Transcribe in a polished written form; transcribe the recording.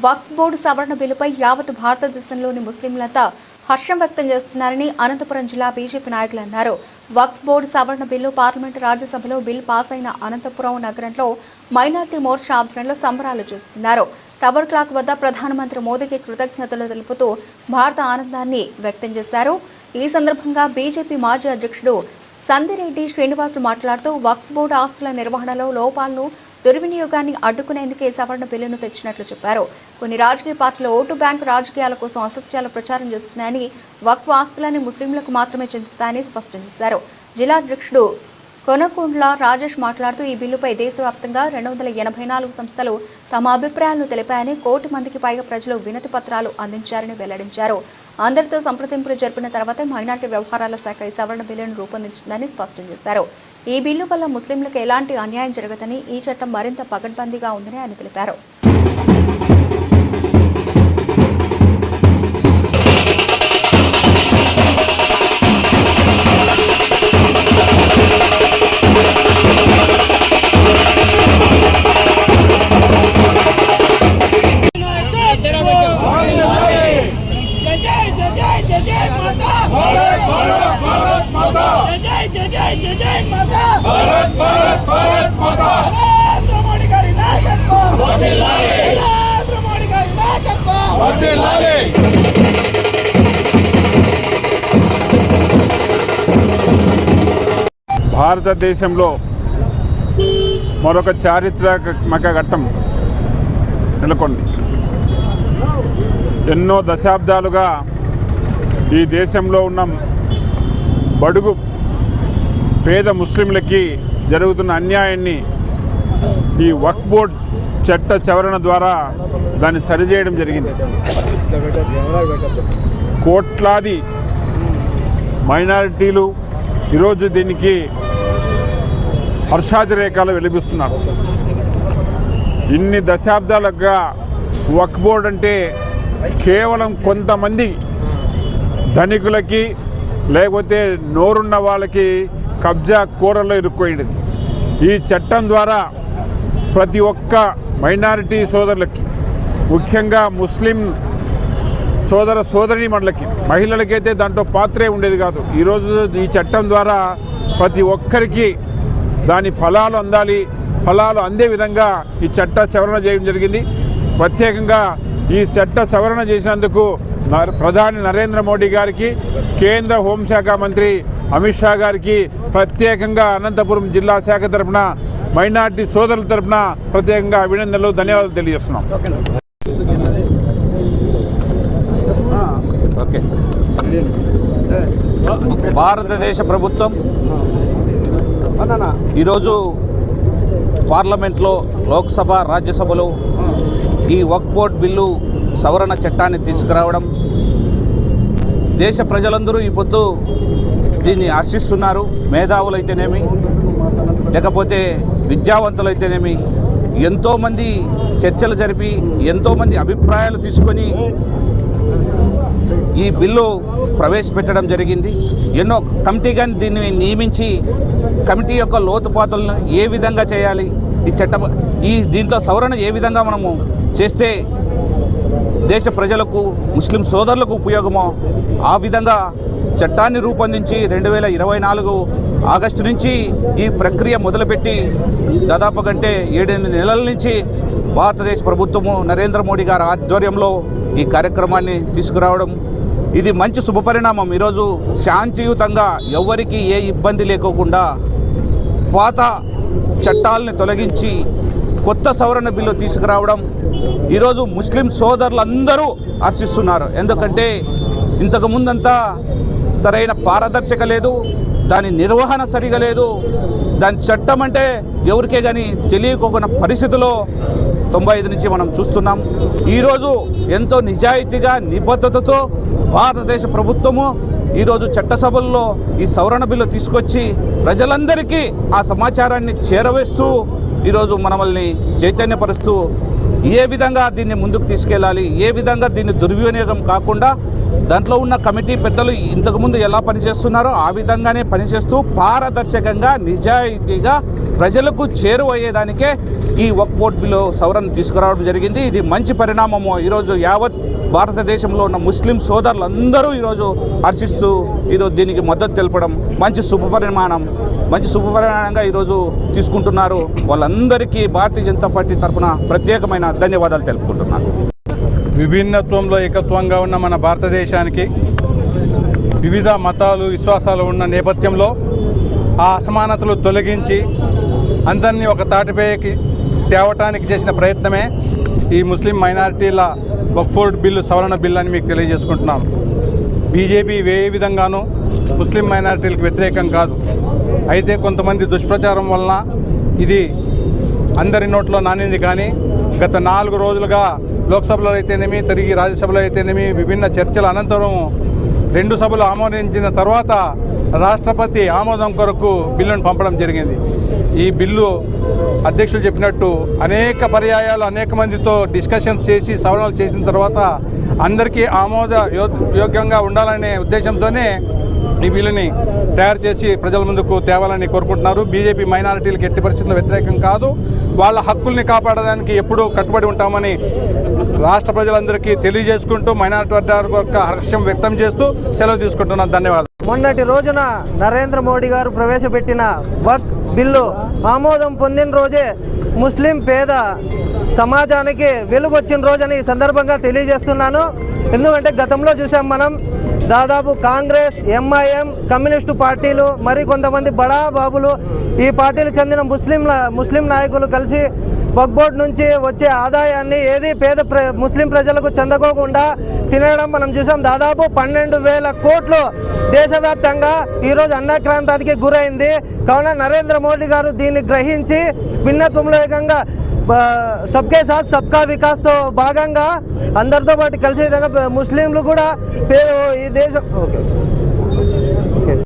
వక్ఫ్ board సవరణ బిల్లుపై యావత్ భారతదేశంలోని ముస్లింలంతా హర్షం వ్యక్తం చేస్తున్నారని అనంతపురం జిల్లా బీజేపీ నాయకులు అన్నారు. వక్ఫ్ బోర్డు సవరణ బిల్లు పార్లమెంటు రాజ్యసభలో బిల్ పాస్ అయిన అనంతపురం నగరంలో మైనార్టీ మోర్చా ఆధ్వర్యంలో సంబరాలు చేస్తున్నారు. టవర్ క్లాక్ వద్ద ప్రధానమంత్రి మోదీకి కృతజ్ఞతలు తెలుపుతూ భారత ఆనందాన్ని వ్యక్తం చేశారు. ఈ సందర్భంగా బీజేపీ మాజీ అధ్యక్షుడు సందిరెడ్డి శ్రీనివాసులు మాట్లాడుతూ వక్ఫ్ బోర్డు ఆస్తుల నిర్వహణలో లోపాలను దుర్వినియోగాన్ని అడ్డుకునేందుకే సవరణ బిల్లును తెచ్చినట్లు చెప్పారు. కొన్ని రాజకీయ పార్టీలు ఓటు బ్యాంకు రాజకీయాల కోసం అసత్యాలు ప్రచారం చేస్తున్నాయని, వక్ఫ్ ఆస్తులని ముస్లింలకు మాత్రమే చెందుతాయని స్పష్టం చేశారు. జిల్లా అధ్యక్షుడు కొనకొండ్ల రాజేష్ మాట్లాడుతూ ఈ బిల్లుపై దేశవ్యాప్తంగా 284 సంస్థలు తమ అభిప్రాయాలను తెలిపాయని, 1 కోటి మందికి పైగా ప్రజలు వినతి పత్రాలు అందించారని వెల్లడించారు. అందరితో సంప్రదింపులు జరిపిన తర్వాత మైనార్టీ వ్యవహారాల శాఖ ఈ సవరణ బిల్లును రూపొందించిందని స్పష్టం చేశారు. ఈ బిల్లు వల్ల ముస్లింలకు ఎలాంటి అన్యాయం జరగదని, ఈ చట్టం మరింత పకడ్బందీగా ఉందని ఆయన తెలిపారు. భారతదేశంలో మరొక చారిత్రాత్మక ఘట్టం నెలకొంది. ఎన్నో దశాబ్దాలుగా ఈ దేశంలో ఉన్న బడుగు పేద ముస్లింలకి జరుగుతున్న అన్యాయాన్ని ఈ వక్ఫ్ బోర్డ్ చట్ట సవరణ ద్వారా దాన్ని సరిచేయడం జరిగింది. కోట్లాది మైనారిటీలు ఈరోజు దీనికి హర్షాతిరేకాలు వెలిపిస్తున్నారు. ఇన్ని దశాబ్దాలుగా వక్ఫ్ బోర్డ్ అంటే కేవలం కొంతమంది ధనికులకి లేకపోతే నోరున్న వాళ్ళకి కబ్జా కూరలో ఇరుక్కోయింది. ఈ చట్టం ద్వారా ప్రతి ఒక్క మైనారిటీ సోదరులకి, ముఖ్యంగా ముస్లిం సోదరీమణులకి, మహిళలకైతే దాంట్లో పాత్రే ఉండేది కాదు. ఈరోజు ఈ చట్టం ద్వారా ప్రతి ఒక్కరికి దాని ఫలాలు అందే విధంగా ఈ చట్ట సవరణ చేయడం జరిగింది. ప్రత్యేకంగా ఈ చట్ట సవరణ చేసినందుకు ప్రధాని నరేంద్ర మోడీ గారికి, కేంద్ర హోంశాఖ మంత్రి అమిత్ షా గారికి ప్రత్యేకంగా అనంతపురం జిల్లా శాఖ తరఫున, మైనార్టీ సోదరుల తరఫున ప్రత్యేకంగా అభినందనలు, ధన్యవాదాలు తెలియజేస్తున్నాం. భారతదేశ ప్రభుత్వం ఈరోజు పార్లమెంట్లో, లోక్సభ, రాజ్యసభలో ఈ వక్ఫ్ బోర్డ్ బిల్లు సవరణ చట్టాన్ని తీసుకురావడం, దేశ ప్రజలందరూ ఈ పొద్దు దీన్ని హర్షిస్తున్నారు. మేధావులైతేనేమి, లేకపోతే విద్యావంతులైతేనేమి, ఎంతోమంది చర్చలు జరిపి ఎంతోమంది అభిప్రాయాలు తీసుకొని ఈ బిల్లు ప్రవేశపెట్టడం జరిగింది. ఎన్నో కమిటీగా దీన్ని నియమించి కమిటీ యొక్క లోతుపాతులను ఏ విధంగా చేయాలి, దీంట్లో సవరణ ఏ విధంగా మనము చేస్తే దేశ ప్రజలకు, ముస్లిం సోదరులకు ఉపయోగమో ఆ విధంగా చట్టాన్ని రూపొందించి 2024 ఆగస్టు నుంచి ఈ ప్రక్రియ మొదలుపెట్టి దాదాపు 7-8 నెలల నుంచి భారతదేశ ప్రభుత్వము నరేంద్ర మోడీ గారి ఆధ్వర్యంలో ఈ కార్యక్రమాన్ని తీసుకురావడం, ఇది మంచి శుభపరిణామం. ఈరోజు శాంతియుతంగా ఎవరికి ఏ ఇబ్బంది లేకోకుండా పాత చట్టాలని తొలగించి కొత్త సవరణ బిల్లు తీసుకురావడం ఈరోజు ముస్లిం సోదరులందరూ హర్షిస్తున్నారు. ఎందుకంటే ఇంతకుముందంతా సరైన పారదర్శక లేదు, దాని నిర్వహణ సరిగా లేదు, దాని చట్టం అంటే ఎవరికే కానీ తెలియకోకున్న పరిస్థితిలో 95 నుంచి మనం చూస్తున్నాం. ఈరోజు ఎంతో నిజాయితీగా, నిబద్ధతతో భారతదేశ ప్రభుత్వము ఈరోజు చట్టసభల్లో ఈ సవరణ బిల్లు తీసుకొచ్చి ప్రజలందరికీ ఆ సమాచారాన్ని చేరవేస్తూ ఈరోజు మనల్ని చైతన్యపరుస్తూ ఏ విధంగా దీన్ని ముందుకు తీసుకెళ్ళాలి, ఏ విధంగా దీన్ని దుర్వినియోగం కాకుండా దాంట్లో ఉన్న కమిటీ పెద్దలు ఇంతకుముందు ఎలా పనిచేస్తున్నారో ఆ విధంగానే పనిచేస్తూ పారదర్శకంగా, నిజాయితీగా ప్రజలకు చేరువయ్యేదానికే ఈ వక్ఫ్ బోర్డు బిల్లు సవరణ తీసుకురావడం జరిగింది. ఇది మంచి పరిణామము. ఈరోజు యావత్ భారతదేశంలో ఉన్న ముస్లిం సోదరులందరూ ఈరోజు హర్షిస్తూ ఈరోజు దీనికి మద్దతు తెలపడం మంచి శుభపరిణామంగా ఈరోజు తీసుకుంటున్నారు. వాళ్ళందరికీ భారతీయ జనతా పార్టీ తరఫున ప్రత్యేకమైన ధన్యవాదాలు తెలుపుకుంటున్నాను. విభిన్నత్వంలో ఏకత్వంగా ఉన్న మన భారతదేశానికి వివిధ మతాలు విశ్వాసాలు ఉన్న నేపథ్యంలో ఆ అసమానతలు తొలగించి అందరినీ ఒక తాటిపైకి తేవటానికి చేసిన ప్రయత్నమే ఈ ముస్లిం మైనారిటీల వక్ఫ్ బోర్డు బిల్లు సవరణ బిల్లు అని మీకు తెలియజేసుకుంటున్నాను. బీజేపీ ఏ విధంగానూ ముస్లిం మైనారిటీలకు వ్యతిరేకం కాదు. అయితే కొంతమంది దుష్ప్రచారం వలన ఇది అందరి నోట్లో నానింది. కానీ గత 4 రోజులుగా లోక్సభలో అయితేనేమి, తిరిగి రాజ్యసభలో అయితేనేమి విభిన్న చర్చల అనంతరం 2 సభలు ఆమోదించిన తర్వాత రాష్ట్రపతి ఆమోదం కొరకు బిల్లును పంపడం జరిగింది. ఈ బిల్లు అధ్యక్షులు చెప్పినట్టు అనేక పర్యాయాలు అనేక మందితో డిస్కషన్స్ చేసి సవరణలు చేసిన తర్వాత అందరికీ యోగ్యంగా ఉండాలనే ఉద్దేశంతోనే ఈ బిల్లుని తయారు చేసి ప్రజల ముందుకు తేవాలని కోరుకుంటున్నారు. బీజేపీ మైనారిటీలకు ఎట్టి పరిస్థితుల్లో వ్యతిరేకం కాదు. వాళ్ళ హక్కుల్ని కాపాడడానికి ఎప్పుడూ కట్టుబడి ఉంటామని రాష్ట్ర ప్రజలందరికీ తెలియజేసుకుంటూ మైనారిటీ వర్గాల యొక్క హర్షం వ్యక్తం చేస్తూ సెలవు తీసుకుంటున్నాను. ధన్యవాదాలు. మొన్నటి రోజున నరేంద్ర మోడీ గారు ప్రవేశపెట్టిన వక్ఫ్ బిల్లు ఆమోదం పొందిన రోజే ముస్లిం పేద సమాజానికి వెలుగొచ్చిన రోజని ఈ సందర్భంగా తెలియజేస్తున్నాను. ఎందుకంటే గతంలో చూసాం మనం దాదాపు కాంగ్రెస్, ఎంఐఎం, కమ్యూనిస్టు పార్టీలు మరి కొంతమంది బడా బాబులు ఈ పార్టీలకు చెందిన ముస్లిం నాయకులు కలిసి వక్ఫ్ బోర్డు నుంచి వచ్చే ఆదాయాన్ని ఏది ముస్లిం ప్రజలకు చెందకోకుండా తినడం మనం చూసాం. దాదాపు 12,000 కోట్లు దేశవ్యాప్తంగా ఈరోజు అన్నాక్రాంతానికి గురైంది. కావున నరేంద్ర మోడీ గారు దీన్ని గ్రహించి భిన్నత్వంలో ఏకంగా సబ్కే సాత్ సబ్కా వికాస్తో భాగంగా అందరితో పాటు కలిసే విధంగా ముస్లింలు కూడా ఈ దేశం